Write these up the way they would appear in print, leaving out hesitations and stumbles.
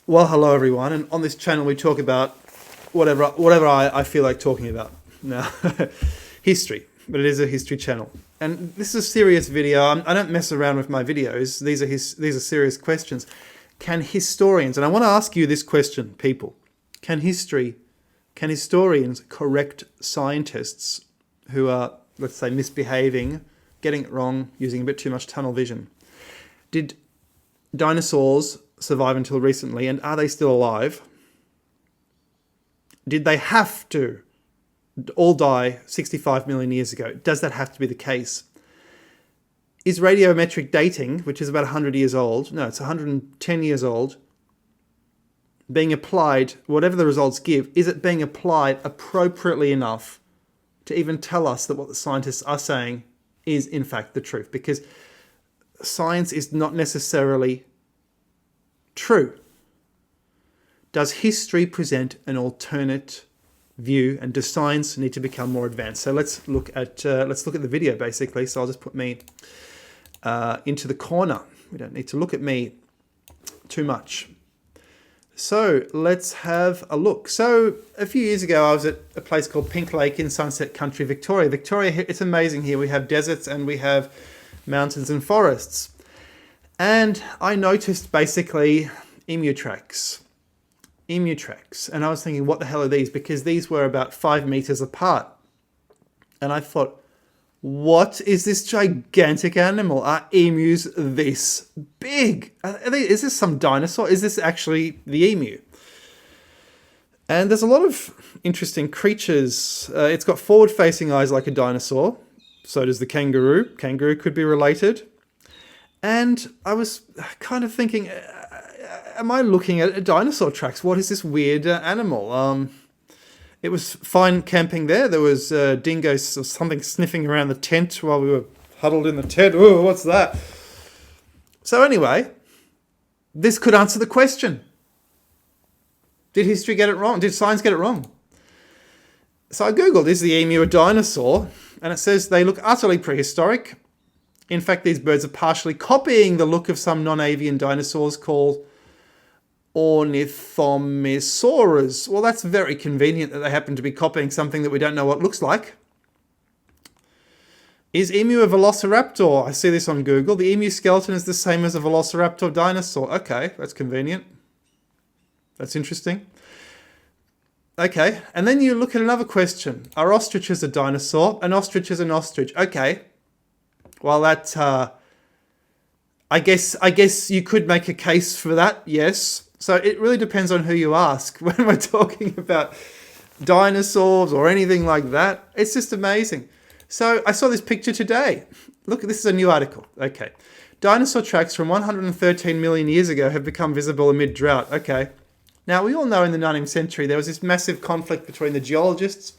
Well, hello everyone, and on this channel we talk about whatever I feel like talking about. Now, history, but it is a history channel, and this is a serious video. I don't mess around with my videos. These are serious questions. Can historians, and I want to ask you this question, people, can historians correct scientists who are, let's say, misbehaving, getting it wrong, using a bit too much tunnel vision? Did dinosaurs survive until recently, and are they still alive? Did they have to all die 65 million years ago? Does that have to be the case? Is radiometric dating, which is about 100 years old, no, it's 110 years old, being applied, whatever the results give, is it being applied appropriately enough to even tell us that what the scientists are saying is in fact the truth? Because science is not necessarily true. Does history present an alternate view, and does science need to become more advanced? So let's look at the video basically. So I'll just put me into the corner. We don't need to look at me too much. So let's have a look. So a few years ago, I was at a place called Pink Lake in Sunset Country, Victoria. Victoria, it's amazing here. We have deserts and we have mountains and forests. And I noticed basically emu tracks. And I was thinking, what the hell are these? Because these were about 5 meters apart. And I thought, what is this gigantic animal? Are emus this big? Is this some dinosaur? Is this actually the emu? And there's a lot of interesting creatures. It's got forward-facing eyes like a dinosaur. So does the kangaroo. Kangaroo could be related. And I was kind of thinking, am I looking at dinosaur tracks? What is this weird animal? It was fine camping there. There was dingoes or something sniffing around the tent while we were huddled in the tent. Oh, what's that? So anyway, this could answer the question. Did history get it wrong? Did science get it wrong? So I Googled, is the emu a dinosaur? And it says they look utterly prehistoric. In fact, these birds are partially copying the look of some non-avian dinosaurs called ornithomisaurs. Well, that's very convenient that they happen to be copying something that we don't know what it looks like. Is emu a velociraptor? I see this on Google. The emu skeleton is the same as a velociraptor dinosaur. Okay, that's convenient. That's interesting. Okay, and then you look at another question. Are ostriches a dinosaur? An ostrich is an ostrich. Okay. Well, that, I guess you could make a case for that, yes. So it really depends on who you ask when we're talking about dinosaurs or anything like that. It's just amazing. So I saw this picture today. Look, this is a new article. Okay. Dinosaur tracks from 113 million years ago have become visible amid drought. Okay. Now, we all know in the 19th century there was this massive conflict between the geologists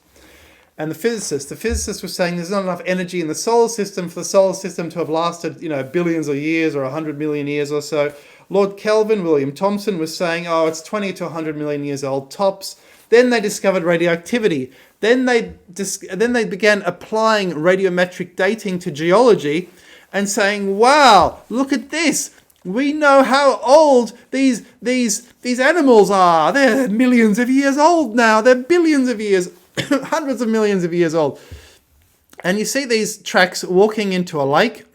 and the physicists. The physicists were saying there's not enough energy in the solar system for the solar system to have lasted, billions of years or 100 million years or so. Lord Kelvin, William Thomson, was saying, oh, it's 20 to 100 million years old, tops. Then they discovered radioactivity. Then they began applying radiometric dating to geology and saying, wow, look at this. We know how old these animals are. They're millions of years old now. They're billions of years hundreds of millions of years old. And you see these tracks walking into a lake.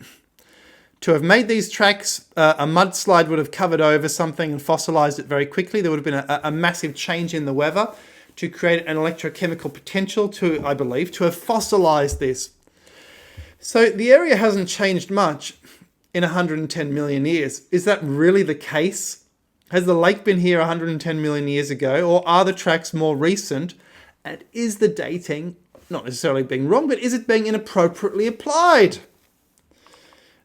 To have made these tracks, a mudslide would have covered over something and fossilized it very quickly. There would have been a massive change in the weather to create an electrochemical potential to, I believe, to have fossilized this. So the area hasn't changed much in 110 million years. Is that really the case? Has the lake been here 110 million years ago, or are the tracks more recent? And is the dating not necessarily being wrong, but is it being inappropriately applied?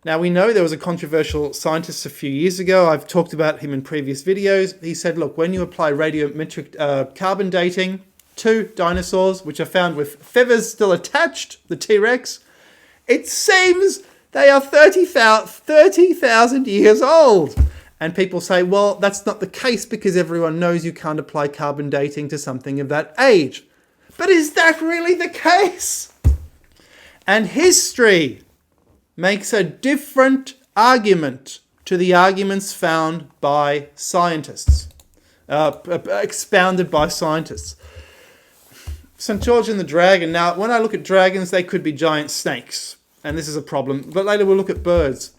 Now, we know there was a controversial scientist a few years ago. I've talked about him in previous videos. He said, look, when you apply radiometric carbon dating to dinosaurs, which are found with feathers still attached, the T-Rex, it seems they are 30,000 years old. And people say, well, that's not the case because everyone knows you can't apply carbon dating to something of that age. But is that really the case? And history makes a different argument to the arguments found by scientists. expounded by scientists. St. George and the dragon. Now, when I look at dragons, they could be giant snakes, and this is a problem. But later we'll look at birds.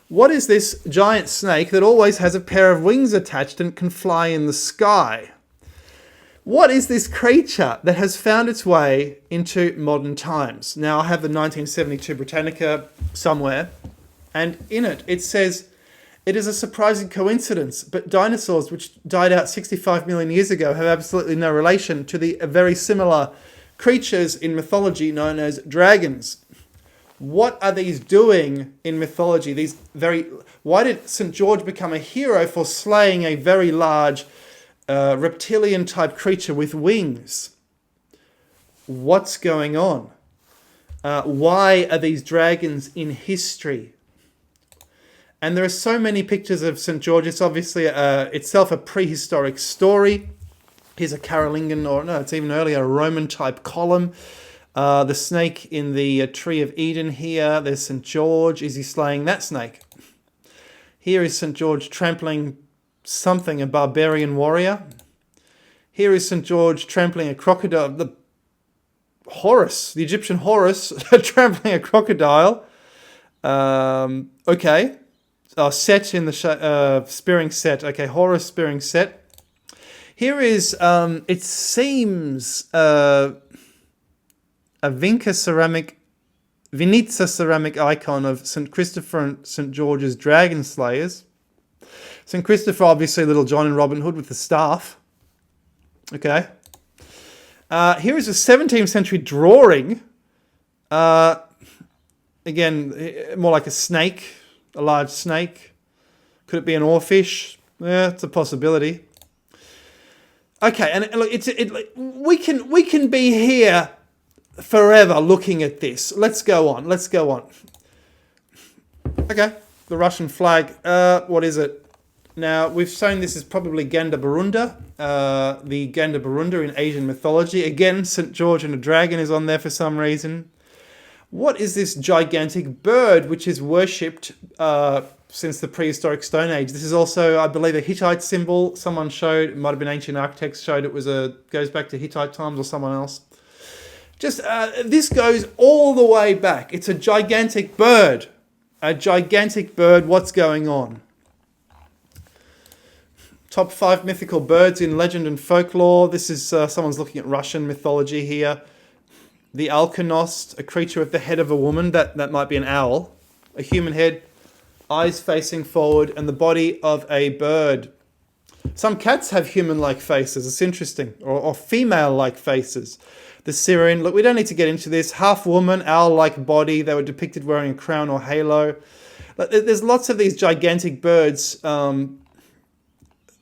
What is this giant snake that always has a pair of wings attached and can fly in the sky? What is this creature that has found its way into modern times? Now, I have the 1972 Britannica somewhere, and in it, it says, "It is a surprising coincidence, but dinosaurs, which died out 65 million years ago, have absolutely no relation to the very similar creatures in mythology known as dragons." What are these doing in mythology? Why did St. George become a hero for slaying a very large reptilian type creature with wings? What's going on? Why are these dragons in history? And there are so many pictures of St. George. It's obviously itself a prehistoric story. Here's a Carolingian, or no, it's even earlier, a Roman type column. The snake in the Tree of Eden here. There's St. George. Is he slaying that snake? Here is St. George trampling something, a barbarian warrior. Here is St. George trampling a crocodile. The Egyptian Horus, trampling a crocodile. Okay. Set in the spearing Set. Okay, Horus spearing Set. Here is, it seems, a Vinica ceramic icon of St. Christopher and St. George's dragon slayers. St. Christopher, obviously, Little John and Robin Hood with the staff. Okay. Here is a 17th century drawing. Again, more like a snake, a large snake. Could it be an oarfish? Yeah, it's a possibility. Okay, and look, we can be here forever looking at this. Let's go on. Okay, the Russian flag. What is it? Now, we've shown this is probably Gandabarunda, the Gandabarunda in Asian mythology. Again, St. George and a dragon is on there for some reason. What is this gigantic bird which is worshipped since the prehistoric Stone Age? This is also, I believe, a Hittite symbol. Someone showed, it might have been ancient architects showed it goes back to Hittite times or someone else. This goes all the way back. It's a gigantic bird. What's going on? Top 5 mythical birds in legend and folklore. This is someone's looking at Russian mythology here. The alkonost, a creature with the head of a woman. That might be an owl. A human head, eyes facing forward, and the body of a bird. Some cats have human-like faces. It's interesting. Or female-like faces. The Syrian, look, we don't need to get into this. Half woman, owl-like body. They were depicted wearing a crown or halo. There's lots of these gigantic birds.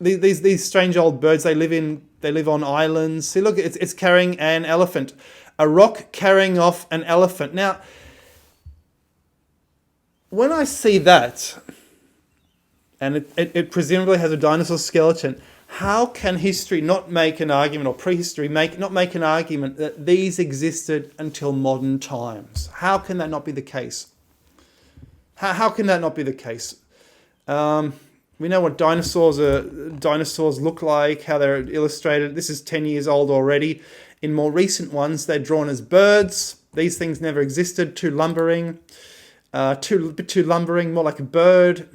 These strange old birds. They live on islands. See, look, it's carrying an elephant. A rock carrying off an elephant. Now, when I see that, and it presumably has a dinosaur skeleton, how can history not make an argument, or prehistory not make an argument that these existed until modern times? How can that not be the case? How can that not be the case? We know what dinosaurs look like, how they're illustrated. This is 10 years old already. In more recent ones, they're drawn as birds. These things never existed. Too lumbering, more like a bird.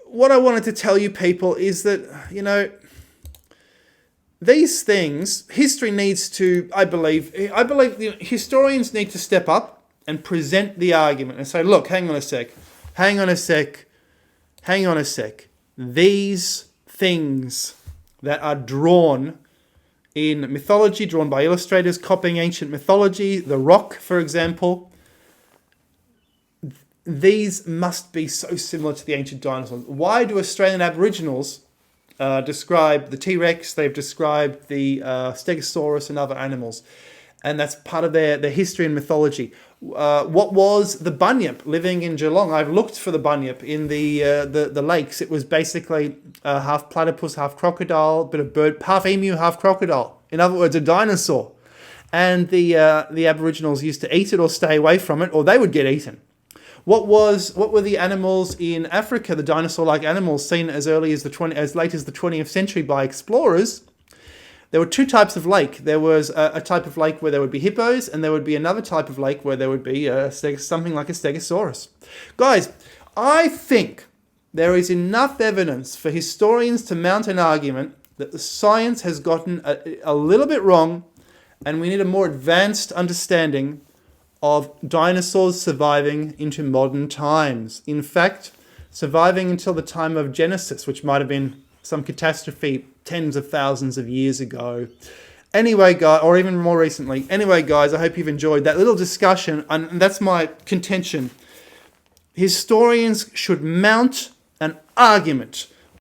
What I wanted to tell you people is that, these things, history needs to, I believe historians need to step up and present the argument and say, look, hang on a sec. These things that are drawn in mythology, drawn by illustrators, copying ancient mythology, the rock, for example, these must be so similar to the ancient dinosaurs. Why do Australian Aboriginals describe the T-Rex? They've described the Stegosaurus and other animals. And that's part of their history and mythology. What was the bunyip living in Geelong? I've looked for the bunyip in the lakes. It was basically half platypus, half crocodile, bit of bird, half emu, half crocodile. In other words, a dinosaur. And the Aboriginals used to eat it or stay away from it, or they would get eaten. What were the animals in Africa, the dinosaur-like animals seen as late as the 20th century by explorers? There were two types of lake. There was a type of lake where there would be hippos, and there would be another type of lake where there would be something like a stegosaurus. Guys, I think there is enough evidence for historians to mount an argument that the science has gotten a little bit wrong, and we need a more advanced understanding of dinosaurs surviving into modern times. In fact, surviving until the time of Genesis, which might have been some catastrophe tens of thousands of years ago. Anyway, guys, or even more recently. Anyway, guys, I hope you've enjoyed that little discussion, and that's my contention. Historians should mount an argument